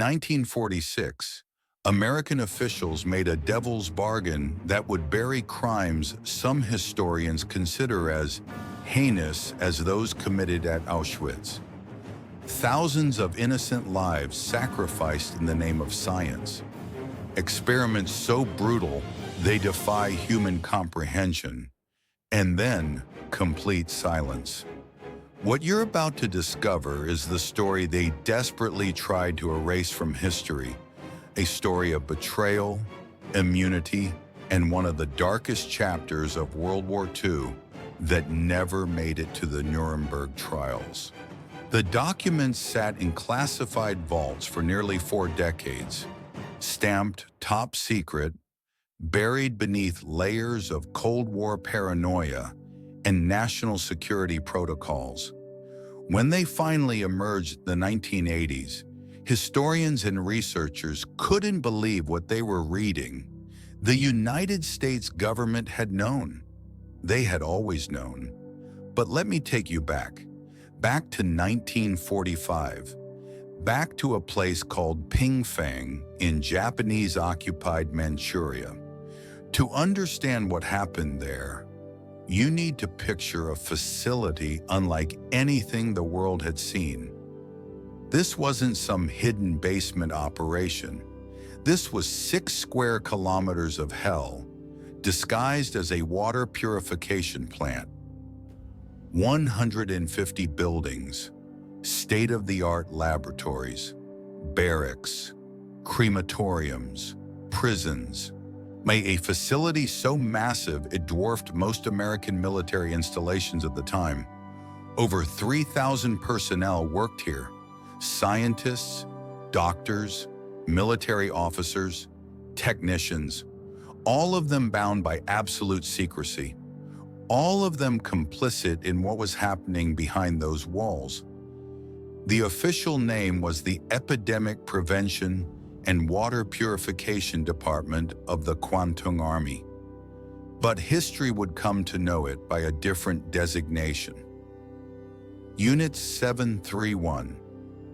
1946, American officials made a devil's bargain that would bury crimes some historians consider as heinous as those committed at Auschwitz. Thousands of innocent lives sacrificed in the name of science. Experiments so brutal they defy human comprehension. And then, complete silence. What you're about to discover is the story they desperately tried to erase from history. A story of betrayal, immunity, and one of the darkest chapters of World War II that never made it to the Nuremberg trials. The documents sat in classified vaults for nearly 4 decades, stamped top secret, buried beneath layers of Cold War paranoia and national security protocols. When they finally emerged in the 1980s, historians and researchers couldn't believe what they were reading. The United States government had known. They had always known. But let me take you back to 1945, back to a place called Pingfang in Japanese-occupied Manchuria. To understand what happened there, you need to picture a facility unlike anything the world had seen. This wasn't some hidden basement operation. This was 6 square kilometers of hell, disguised as a water purification plant. 150 buildings, state-of-the-art laboratories, barracks, crematoriums, prisons. A facility so massive it dwarfed most American military installations at the time. Over 3,000 personnel worked here. Scientists, doctors, military officers, technicians, all of them bound by absolute secrecy. All of them complicit in what was happening behind those walls. The official name was the Epidemic Prevention and Water Purification Department of the Kwantung Army. But history would come to know it by a different designation. Unit 731.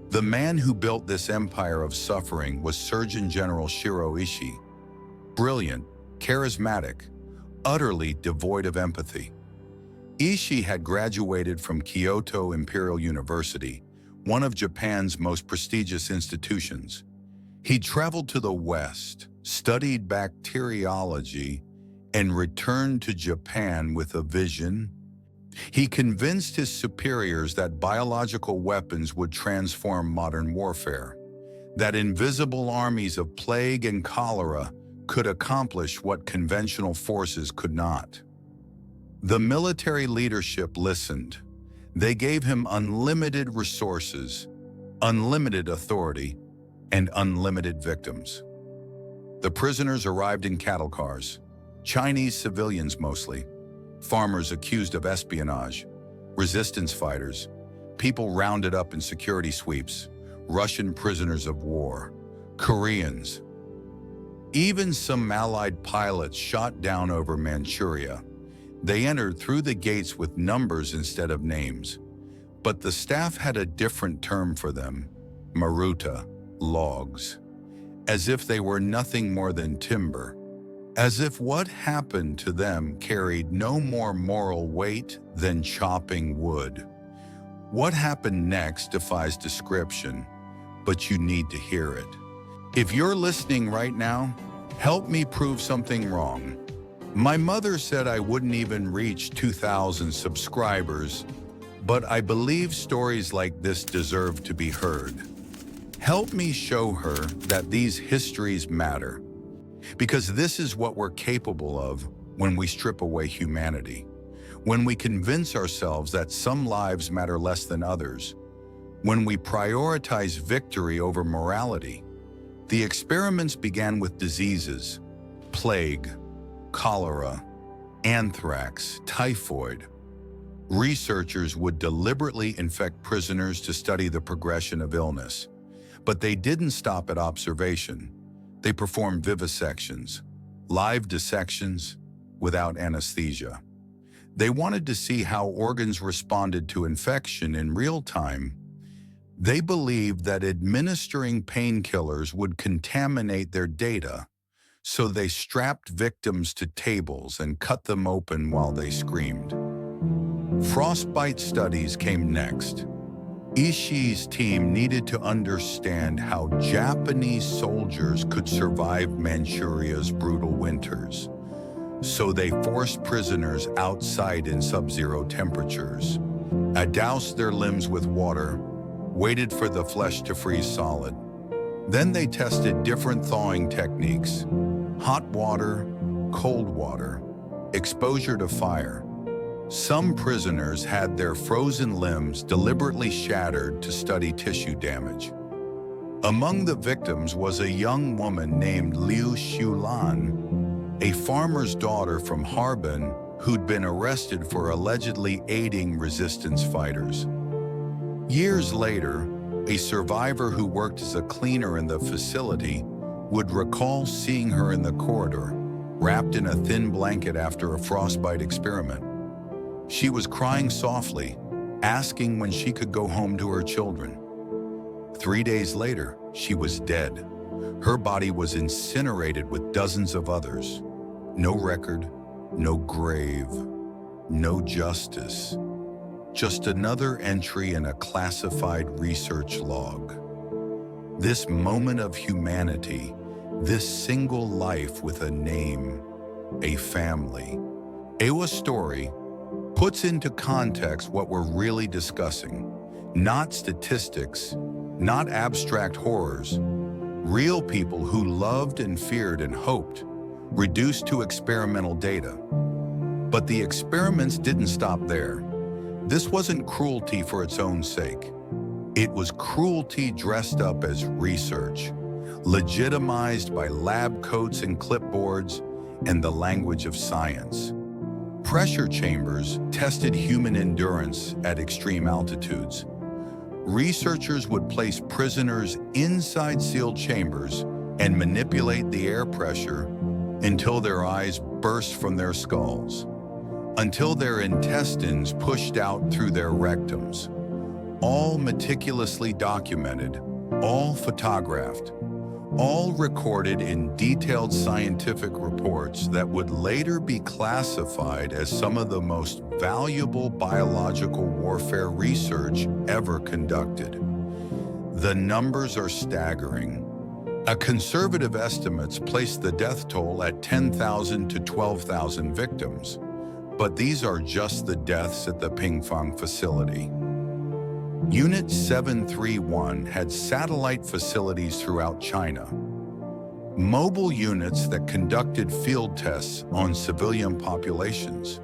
The man who built this empire of suffering was Surgeon General Shiro Ishii. Brilliant, charismatic, utterly devoid of empathy. Ishii had graduated from Kyoto Imperial University, one of Japan's most prestigious institutions. He traveled to the West, studied bacteriology, and returned to Japan with a vision. He convinced his superiors that biological weapons would transform modern warfare, that invisible armies of plague and cholera could accomplish what conventional forces could not. The military leadership listened. They gave him unlimited resources, unlimited authority, and unlimited victims. The prisoners arrived in cattle cars, Chinese civilians mostly, farmers accused of espionage, resistance fighters, people rounded up in security sweeps, Russian prisoners of war, Koreans. Even some Allied pilots shot down over Manchuria. They entered through the gates with numbers instead of names. But the staff had a different term for them, maruta, logs, as if they were nothing more than timber, as if what happened to them carried no more moral weight than chopping wood. What happened next defies description, but you need to hear it. If you're listening right now, help me prove something wrong. My mother said I wouldn't even reach 2,000 subscribers, but I believe stories like this deserve to be heard. Help me show her that these histories matter, because this is what we're capable of when we strip away humanity, when we convince ourselves that some lives matter less than others, when we prioritize victory over morality. The experiments began with diseases, plague, cholera, anthrax, typhoid. Researchers would deliberately infect prisoners to study the progression of illness. But they didn't stop at observation. They performed vivisections, live dissections, without anesthesia. They wanted to see how organs responded to infection in real time. They believed that administering painkillers would contaminate their data, so they strapped victims to tables and cut them open while they screamed. Frostbite studies came next. Ishii's team needed to understand how Japanese soldiers could survive Manchuria's brutal winters. So they forced prisoners outside in sub-zero temperatures, doused their limbs with water, waited for the flesh to freeze solid. Then they tested different thawing techniques: hot water, cold water, exposure to fire. Some prisoners had their frozen limbs deliberately shattered to study tissue damage. Among the victims was a young woman named Liu Xulan, a farmer's daughter from Harbin who'd been arrested for allegedly aiding resistance fighters. Years later, a survivor who worked as a cleaner in the facility would recall seeing her in the corridor, wrapped in a thin blanket after a frostbite experiment. She was crying softly, asking when she could go home to her children. 3 days later, she was dead. Her body was incinerated with dozens of others. No record, no grave, no justice. Just another entry in a classified research log. This moment of humanity, this single life with a name, a family. Ewa's story puts into context what we're really discussing. Not statistics, not abstract horrors. Real people who loved and feared and hoped, reduced to experimental data. But the experiments didn't stop there. This wasn't cruelty for its own sake. It was cruelty dressed up as research, legitimized by lab coats and clipboards and the language of science. Pressure chambers tested human endurance at extreme altitudes. Researchers would place prisoners inside sealed chambers and manipulate the air pressure until their eyes burst from their skulls, until their intestines pushed out through their rectums. All meticulously documented, all photographed, all recorded in detailed scientific reports that would later be classified as some of the most valuable biological warfare research ever conducted. The numbers are staggering. A conservative estimates place the death toll at 10,000 to 12,000 victims, but these are just the deaths at the Pingfang facility. Unit 731 had satellite facilities throughout China, mobile units that conducted field tests on civilian populations.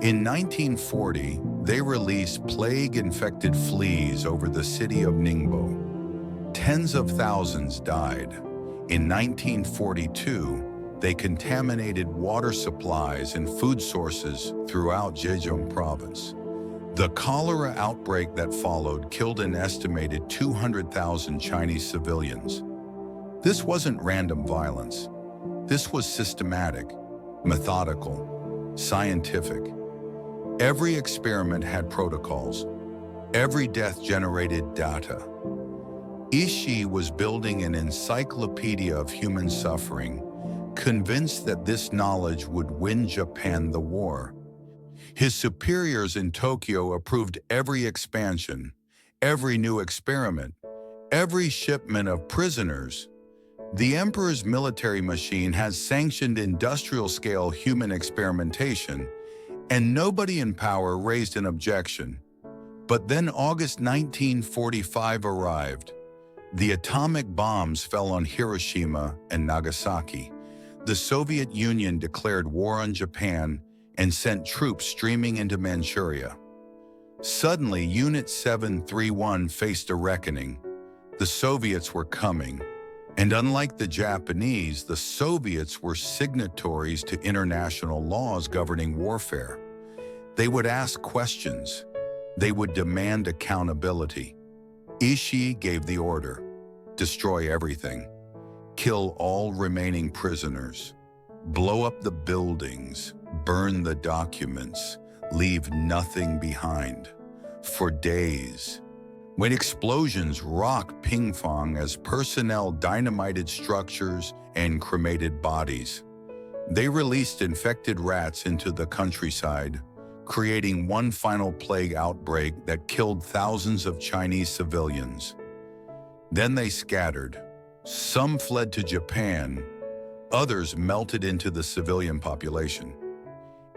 In 1940, they released plague-infected fleas over the city of Ningbo. Tens of thousands died. In 1942, they contaminated water supplies and food sources throughout Zhejiang province. The cholera outbreak that followed killed an estimated 200,000 Chinese civilians. This wasn't random violence. This was systematic, methodical, scientific. Every experiment had protocols. Every death generated data. Ishii was building an encyclopedia of human suffering, convinced that this knowledge would win Japan the war. His superiors in Tokyo approved every expansion, every new experiment, every shipment of prisoners. The emperor's military machine has sanctioned industrial-scale human experimentation, and nobody in power raised an objection. But then August 1945 arrived. The atomic bombs fell on Hiroshima and Nagasaki. The Soviet Union declared war on Japan and sent troops streaming into Manchuria. Suddenly, Unit 731 faced a reckoning. The Soviets were coming. And unlike the Japanese, the Soviets were signatories to international laws governing warfare. They would ask questions. They would demand accountability. Ishii gave the order: destroy everything. Kill all remaining prisoners. Blow up the buildings. Burn the documents. Leave nothing behind. For days, when explosions rocked Pingfang as personnel dynamited structures and cremated bodies. They released infected rats into the countryside, creating one final plague outbreak that killed thousands of Chinese civilians. Then they scattered. Some fled to Japan, others melted into the civilian population.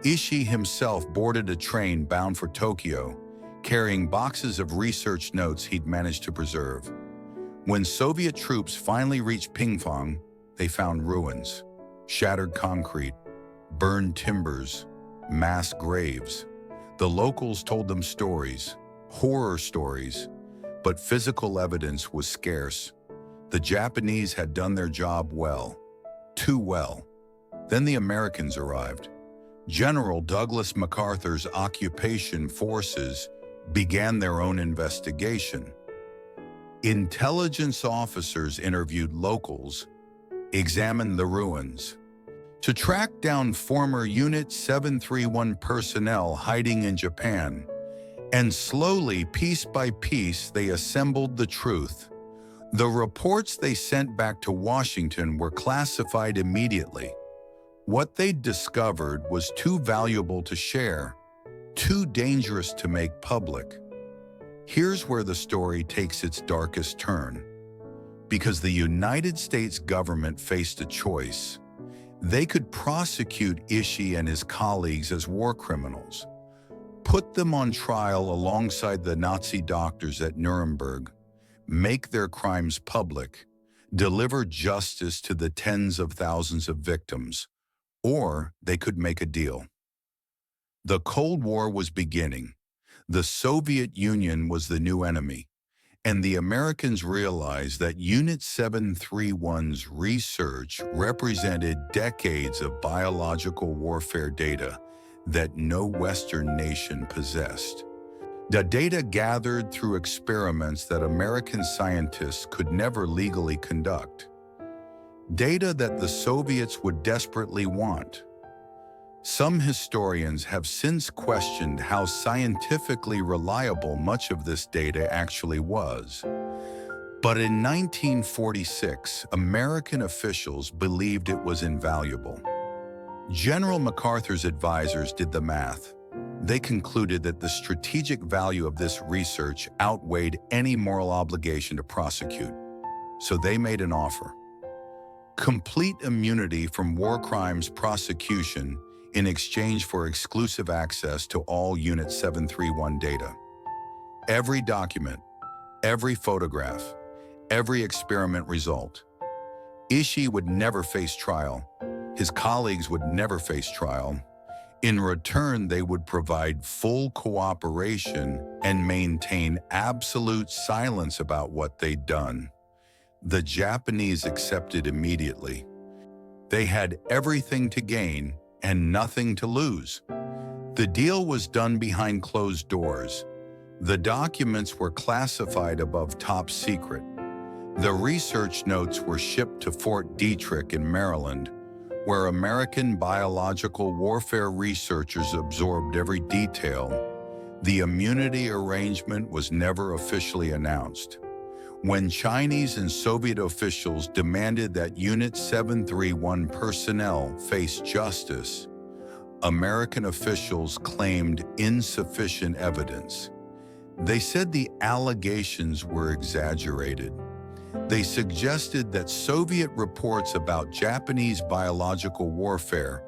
Ishii himself boarded a train bound for Tokyo, carrying boxes of research notes he'd managed to preserve. When Soviet troops finally reached Pingfang, they found ruins, shattered concrete, burned timbers, mass graves. The locals told them stories, horror stories, but physical evidence was scarce. The Japanese had done their job well, too well. Then the Americans arrived. General Douglas MacArthur's occupation forces began their own investigation. Intelligence officers interviewed locals, examined the ruins, to track down former Unit 731 personnel hiding in Japan, and slowly, piece by piece, they assembled the truth. The reports they sent back to Washington were classified immediately. What they'd discovered was too valuable to share, too dangerous to make public. Here's where the story takes its darkest turn. Because the United States government faced a choice. They could prosecute Ishii and his colleagues as war criminals, put them on trial alongside the Nazi doctors at Nuremberg, make their crimes public, deliver justice to the tens of thousands of victims, or they could make a deal. The Cold War was beginning. The Soviet Union was the new enemy, and the Americans realized that Unit 731's research represented decades of biological warfare data that no Western nation possessed. The data gathered through experiments that American scientists could never legally conduct. Data that the Soviets would desperately want. Some historians have since questioned how scientifically reliable much of this data actually was. But in 1946, American officials believed it was invaluable. General MacArthur's advisors did the math. They concluded that the strategic value of this research outweighed any moral obligation to prosecute. So they made an offer. Complete immunity from war crimes prosecution in exchange for exclusive access to all Unit 731 data. Every document, every photograph, every experiment result. Ishii would never face trial. His colleagues would never face trial. In return, they would provide full cooperation and maintain absolute silence about what they'd done. The Japanese accepted immediately. They had everything to gain and nothing to lose. The deal was done behind closed doors. The documents were classified above top secret. The research notes were shipped to Fort Detrick in Maryland, where American biological warfare researchers absorbed every detail. The immunity arrangement was never officially announced. When Chinese and Soviet officials demanded that Unit 731 personnel face justice, American officials claimed insufficient evidence. They said the allegations were exaggerated. They suggested that Soviet reports about Japanese biological warfare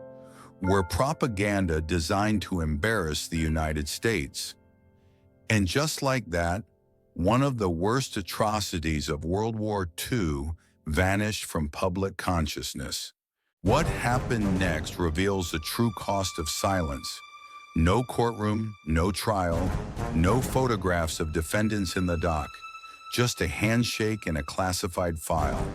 were propaganda designed to embarrass the United States. And just like that, one of the worst atrocities of World War II vanished from public consciousness. What happened next reveals the true cost of silence. No courtroom, no trial, no photographs of defendants in the dock, just a handshake and a classified file.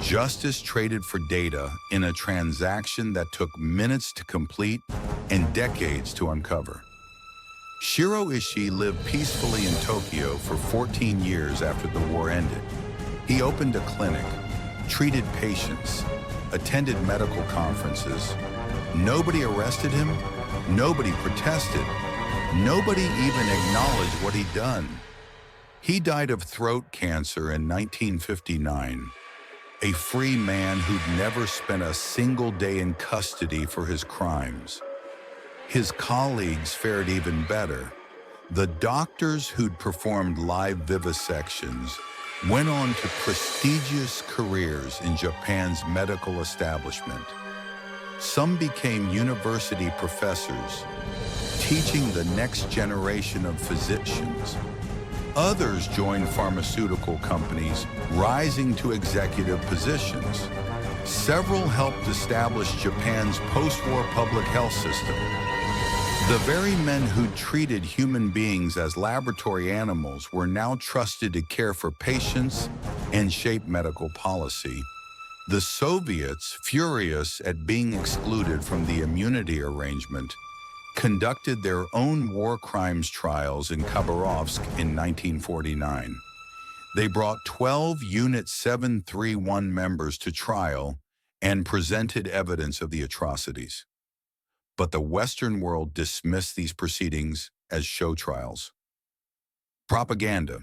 Justice traded for data in a transaction that took minutes to complete and decades to uncover. Shiro Ishii lived peacefully in Tokyo for 14 years after the war ended. He opened a clinic, treated patients, attended medical conferences. Nobody arrested him, nobody protested, nobody even acknowledged what he'd done. He died of throat cancer in 1959, a free man who'd never spent a single day in custody for his crimes. His colleagues fared even better. The doctors who'd performed live vivisections went on to prestigious careers in Japan's medical establishment. Some became university professors, teaching the next generation of physicians. Others joined pharmaceutical companies, rising to executive positions. Several helped establish Japan's post-war public health system. The very men who treated human beings as laboratory animals were now trusted to care for patients and shape medical policy. The Soviets, furious at being excluded from the immunity arrangement, conducted their own war crimes trials in Khabarovsk in 1949. They brought 12 Unit 731 members to trial and presented evidence of the atrocities. But the Western world dismissed these proceedings as show trials. Propaganda.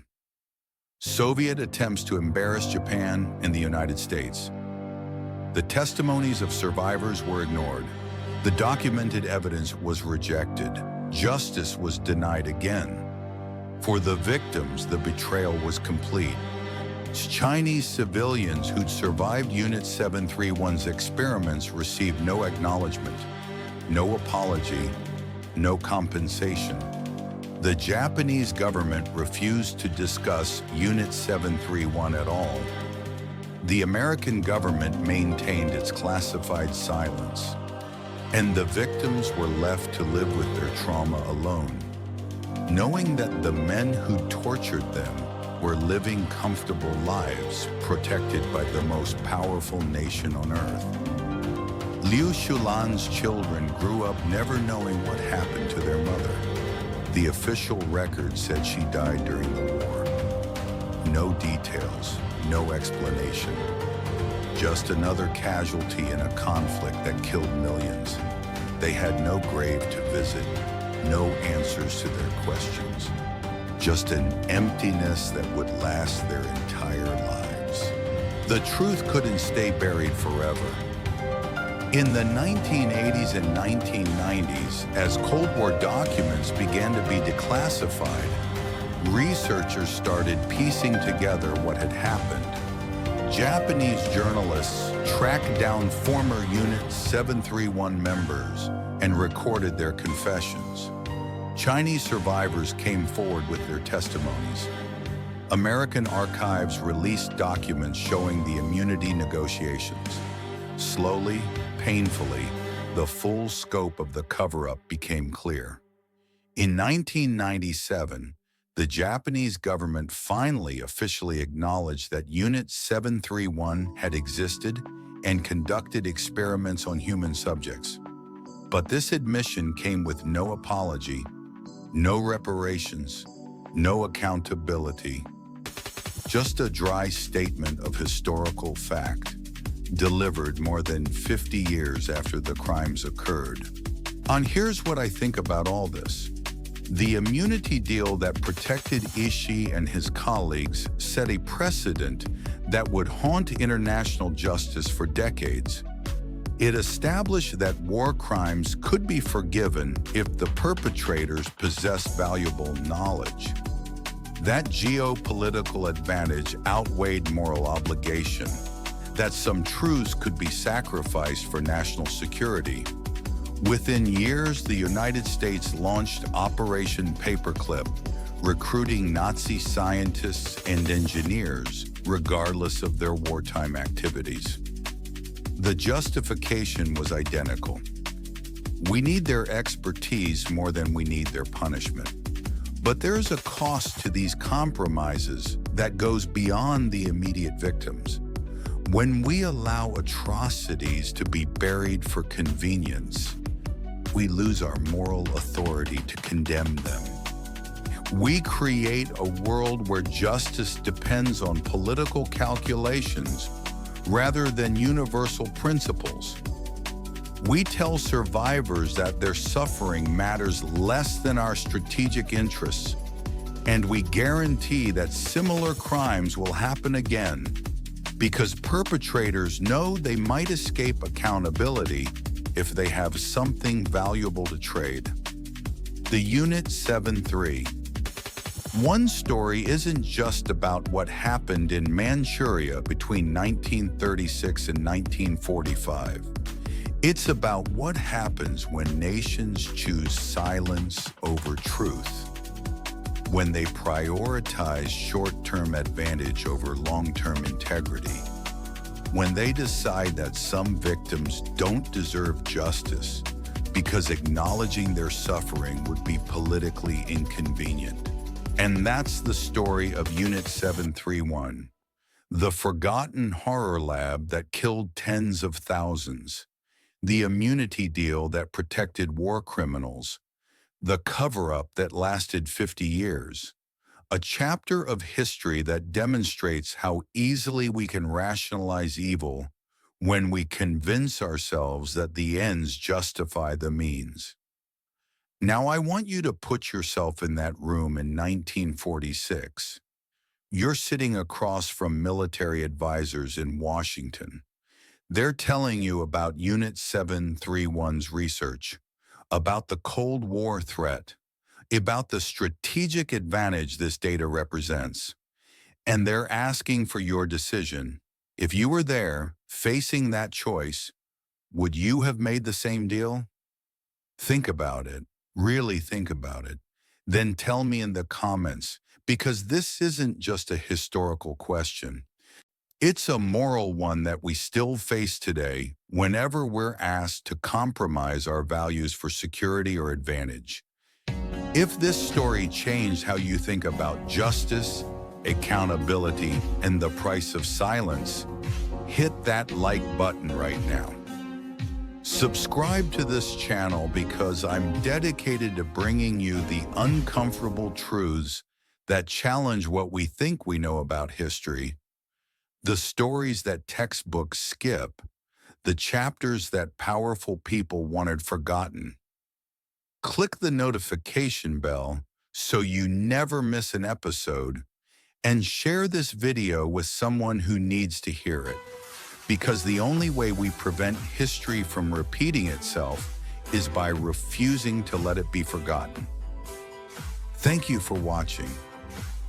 Soviet attempts to embarrass Japan and the United States. The testimonies of survivors were ignored. The documented evidence was rejected. Justice was denied again. For the victims, the betrayal was complete. Chinese civilians who'd survived Unit 731's experiments received no acknowledgement, no apology, no compensation. The Japanese government refused to discuss Unit 731 at all. The American government maintained its classified silence, and the victims were left to live with their trauma alone, knowing that the men who tortured them were living comfortable lives protected by the most powerful nation on earth. Liu Shulan's children grew up never knowing what happened to their mother. The official record said she died during the war. No details, no explanation. Just another casualty in a conflict that killed millions. They had no grave to visit, no answers to their questions. Just an emptiness that would last their entire lives. The truth couldn't stay buried forever. In the 1980s and 1990s, as Cold War documents began to be declassified, researchers started piecing together what had happened. Japanese journalists tracked down former Unit 731 members and recorded their confessions. Chinese survivors came forward with their testimonies. American archives released documents showing the immunity negotiations. Slowly, painfully, the full scope of the cover-up became clear. In 1997, the Japanese government finally officially acknowledged that Unit 731 had existed and conducted experiments on human subjects. But this admission came with no apology, no reparations, no accountability. Just a dry statement of historical fact, delivered more than 50 years after the crimes occurred. And here's what I think about all this. The immunity deal that protected Ishii and his colleagues set a precedent that would haunt international justice for decades. It established that war crimes could be forgiven if the perpetrators possessed valuable knowledge. That geopolitical advantage outweighed moral obligation, that some truths could be sacrificed for national security. Within years, the United States launched Operation Paperclip, recruiting Nazi scientists and engineers, regardless of their wartime activities. The justification was identical. We need their expertise more than we need their punishment. But there's a cost to these compromises that goes beyond the immediate victims. When we allow atrocities to be buried for convenience, we lose our moral authority to condemn them. We create a world where justice depends on political calculations rather than universal principles. We tell survivors that their suffering matters less than our strategic interests, And we guarantee that similar crimes will happen again because perpetrators know they might escape accountability if they have something valuable to trade. The Unit 73. One story isn't just about what happened in Manchuria between 1936 and 1945. It's about what happens when nations choose silence over truth, when they prioritize short-term advantage over long-term integrity, when they decide that some victims don't deserve justice because acknowledging their suffering would be politically inconvenient. And that's the story of Unit 731, the forgotten horror lab that killed tens of thousands, the immunity deal that protected war criminals, the cover-up that lasted 50 years, a chapter of history that demonstrates how easily we can rationalize evil when we convince ourselves that the ends justify the means. Now, I want you to put yourself in that room in 1946. You're sitting across from military advisors in Washington. They're telling you about Unit 731's research, about the Cold War threat, about the strategic advantage this data represents. And they're asking for your decision. If you were there, facing that choice, would you have made the same deal? Think about it. Really think about it. Then tell me in the comments, because this isn't just a historical question. It's a moral one that we still face today whenever we're asked to compromise our values for security or advantage. If this story changed how you think about justice, accountability, and the price of silence, hit that like button right now. Subscribe to this channel because I'm dedicated to bringing you the uncomfortable truths that challenge what we think we know about history, the stories that textbooks skip, the chapters that powerful people wanted forgotten. Click the notification bell so you never miss an episode, and share this video with someone who needs to hear it. Because the only way we prevent history from repeating itself is by refusing to let it be forgotten. Thank you for watching.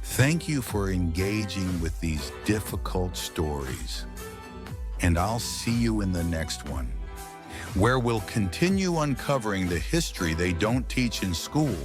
Thank you for engaging with these difficult stories. And I'll see you in the next one, where we'll continue uncovering the history they don't teach in school